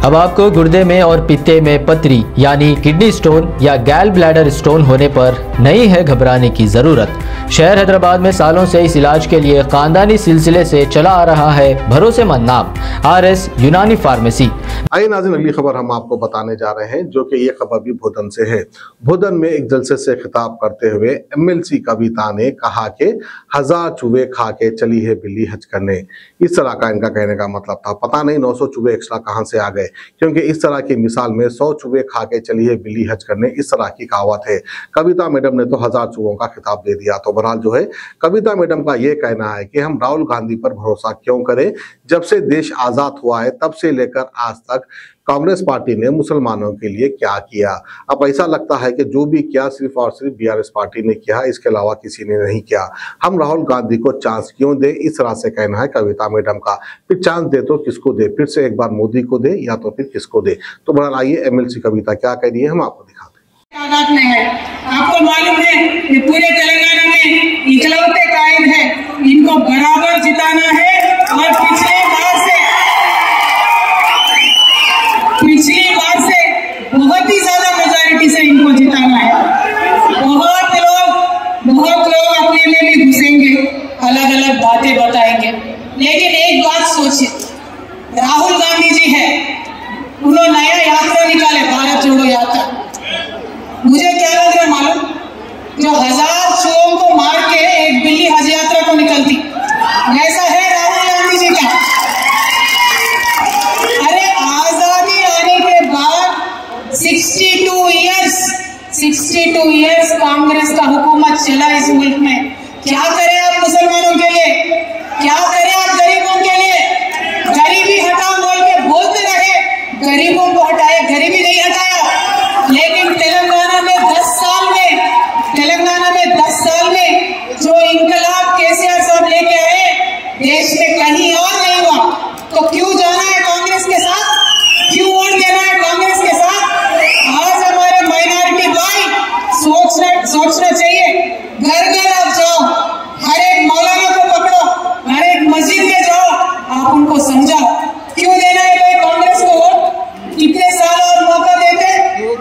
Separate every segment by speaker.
Speaker 1: अब आपको गुर्दे में और पित्ते में पथरी यानी किडनी स्टोन या गैल ब्लैडर स्टोन होने पर नहीं है घबराने की जरूरत। शहर हैदराबाद में सालों से इस इलाज के लिए खानदानी सिलसिले से चला आ रहा है भरोसेमंद नाम RS यूनानी फार्मेसी।
Speaker 2: आइए नाज़रीन, अगली खबर हम आपको बताने जा रहे हैं, जो कि ये खबर भी भोदन से है। भोदन में एक जलसे से खिताब करते हुए MLC कविता ने कहा कि 1000 चूहे खा के चली है बिल्ली हज करने। इस तरह का इनका कहने का मतलब था। पता नहीं 900 चूहे एक्स्ट्रा कहां से आ गए, क्योंकि इस तरह की मिसाल में 100 चूहे खा के चली है बिल्ली हज करने, इस तरह की कहावत है। कविता मैडम ने तो 1000 चूहों का खिताब दे दिया। तो बहरहाल जो है, कविता मैडम का ये कहना है कि हम राहुल गांधी पर भरोसा क्यों करें, जब से देश आजाद हुआ है तब से लेकर आज तक कांग्रेस पार्टी ने मुसलमानों के लिए क्या किया। अब ऐसा लगता है कि जो भी किया सिर्फ और सिर्फ BRS पार्टी ने किया, इसके अलावा किसी ने नहीं किया। हम राहुल गांधी को चांस क्यों दे, इस तरह से कहना है कविता मैडम का। फिर चांस दे तो किसको दे, फिर से एक बार मोदी को दे या तो फिर किसको दे। तो बहरहाल आइए MLC कविता क्या कह रही है हम आपको दिखाते हैं।
Speaker 3: आपको मालूम है ये पूरे तेलंगाना में इकलौते कायद है, इनको बराबर जिताना है और पिछली बार से बहुत ही ज्यादा मेजॉरिटी से इनको जिताना है। बहुत लोग अपने में भी घुसेंगे, अलग अलग बातें बताएंगे, लेकिन एक बात सोचिए, राहुल गांधी जी है, उन्होंने नया यात्रा निकाले, भारत जोड़ो यात्रा। मुझे क्या लग रहा है मालूम, जो 1000 चूहों को मार के एक बिल्ली हज यात्रा को निकलती, ऐसा है राहुल गांधी जी का। अरे आजादी आने के बाद 62 इयर्स कांग्रेस का हुकूमत चला इस मुल्क में। क्या करें आप मुसलमानों के लिए, क्या करें आप गरीबों के लिए? गरीबी हटाओ बोल के बोलते रहे, गरीबों को हटाए, गरीबी नहीं हटाया। लेकिन तेलंगाना में 10 साल में जो इनकलाब केसीआर साहब लेके आए, देश में कहीं और नहीं हुआ। तो क्यों जाना है कांग्रेस के साथ, क्यों वोट देना है कांग्रेस के साथ? आज हमारे माइनॉरिटी भाई सोचना चाहिए। घर घर आप जाओ, हर एक मौलाना को पकड़ो, हर एक मस्जिद में जाओ, आप उनको समझाओ क्यों देना है भाई कांग्रेस को वोट। कितने साल और मौका देते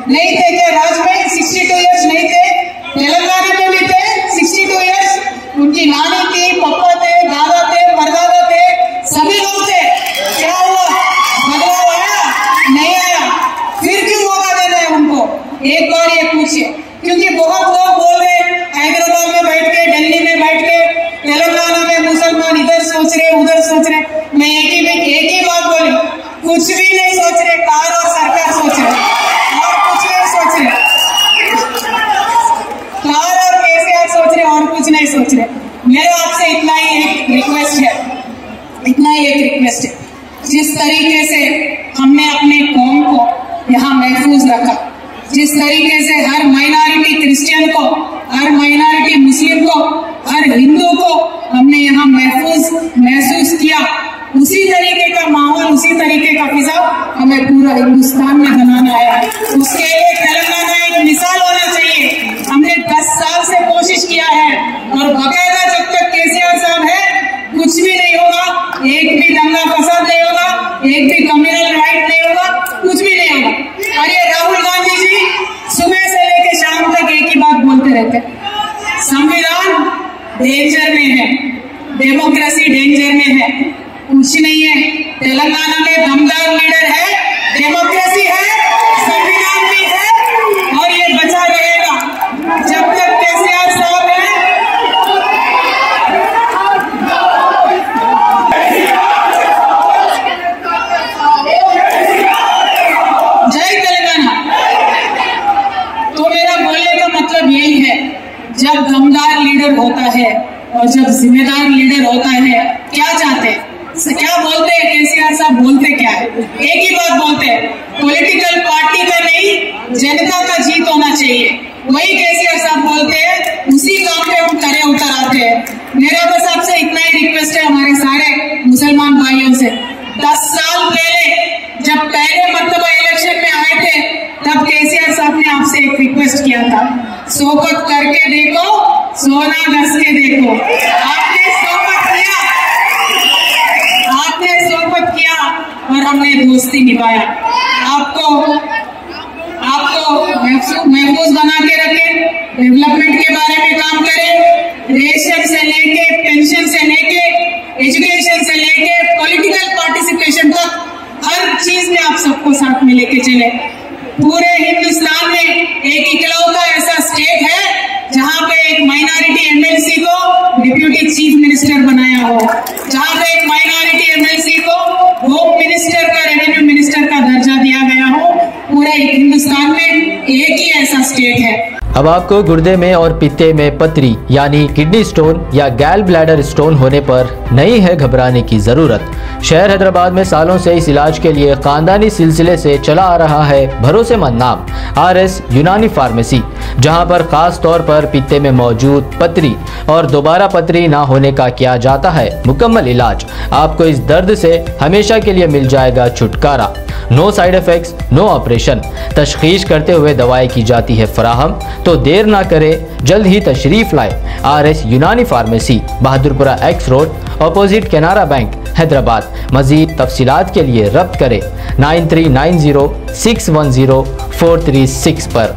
Speaker 3: नहीं थे क्या? राज में 62 इयर्स नहीं थे, तेलंगाना में भी थे 62 इयर्स। उनकी नानी थी, पापा थे, दादा थे, परदादा थे, सभी लोग थे। क्या हुआ? बदलाव आया? नहीं आया। फिर क्यों मौका देना है उनको? एक बार ये पूछिए, क्योंकि बहुत लोग बोल रहे हैदराबाद में बैठ के, दिल्ली में बैठ के, तेलंगाना में मुसलमान इधर सोच रहे उधर सोच रहे। मैं एक ही बात बोली, कुछ भी नहीं सोच रहे, कार और सरकार सोच रहे, और कुछ नहीं सोच रहे। कार और केसीआर सोच रहे और कुछ नहीं सोच रहे। मेरा आपसे इतना ही एक रिक्वेस्ट है, जिस तरीके से हमने अपने कौम को यहाँ महफूज रखा, जिस तरीके से हर माइनॉरिटी क्रिश्चियन को, हर माइनॉरिटी मुस्लिम को, हर हिंदू को हमने यहाँ महसूस किया, उसी तरीके का माहौल, उसी तरीके का फिजा हमें पूरा हिंदुस्तान में बनाना है। उसके लिए तेलंगाना एक मिसाल होना चाहिए। हमने 10 साल से कोशिश किया है, और बाकायदा जब तक केसीआर साहब है कुछ भी नहीं होगा, एक भी दंगा फसाद नहीं होगा, एक भी कम्युनल राइट नहीं होगा, कुछ भी नहीं होगा। और ये राहुल गांधी जी सुबह से लेकर शाम तक एक ही बात बोलते रहते, संविधान डेंजर में है, डेमोक्रेसी डेंजर में है। कुछ नहीं है, तेलंगाना में दमदार लीडर है, डेमोक्रेसी है, संविधान भी है, और ये बचा रहेगा जब तक केसीआर साहब है। जय तेलंगाना। तो मेरा बोलने का मतलब यही है, जब दमदार लीडर होता है और जब जिम्मेदार लीडर होता है, क्या चाहते हैं, क्या बोलते हैं केसीआर साहब? बोलते क्या है? एक ही बात बोलते हैं, पॉलिटिकल पार्टी का नहीं, जनता का जीत होना चाहिए। वही केसीआर साहब बोलते हैं, उसी काम पे हम खरे उतर आते हैं। मेरा बस आपसे इतना ही रिक्वेस्ट है, हमारे सारे मुसलमान भाइयों से, 10 साल पहले जब पहले मर्तबा इलेक्शन में आए थे, तब केसीआर साहब ने आपसे एक रिक्वेस्ट किया था, सोबत करके देखो, सोना घस के देखो। आपने सोबत किया, और हमने दोस्ती निभाया। आपको महफूज बना के रखे, डेवलपमेंट के बारे में काम करें, रेशन से लेके पेंशन से लेके एजुकेशन से लेके पॉलिटिकल पार्टिसिपेशन तक हर चीज में आप सबको साथ में लेके चले। पूरे हिंदुस्तान में एक इकलौता ऐसा स्टेट है जहां पे एक माइनॉरिटी एमएलसी को डिप्यूटी चीफ मिनिस्टर बनाया हो, जहां पे एक माइनॉरिटी एमएलसी को होम मिनिस्टर का, रेवेन्यू मिनिस्टर का दर्जा दिया गया हो। पूरे हिंदुस्तान में एक ही ऐसा स्टेट है।
Speaker 1: अब आपको गुर्दे में और पित्ते में पथरी यानी किडनी स्टोन या गैल ब्लैडर स्टोन होने पर नहीं है घबराने की जरूरत। शहर हैदराबाद में सालों से इस इलाज के लिए खानदानी सिलसिले से चला आ रहा है भरोसेमंद नाम RS यूनानी फार्मेसी, जहां पर खास तौर पर पित्ते में मौजूद पथरी और दोबारा पथरी ना होने का किया जाता है मुकम्मल इलाज। आपको इस दर्द से हमेशा के लिए मिल जाएगा छुटकारा। No side effects, no operation. तशखीस करते हुए दवाएं की जाती है फराहम। तो देर ना करें, जल्द ही तशरीफ लाए RS Unani pharmacy, Bahadurpura X road, opposite Canara bank, Hyderabad. मजीद तफसीलात के लिए रब्त करें 9390 610 436 पर।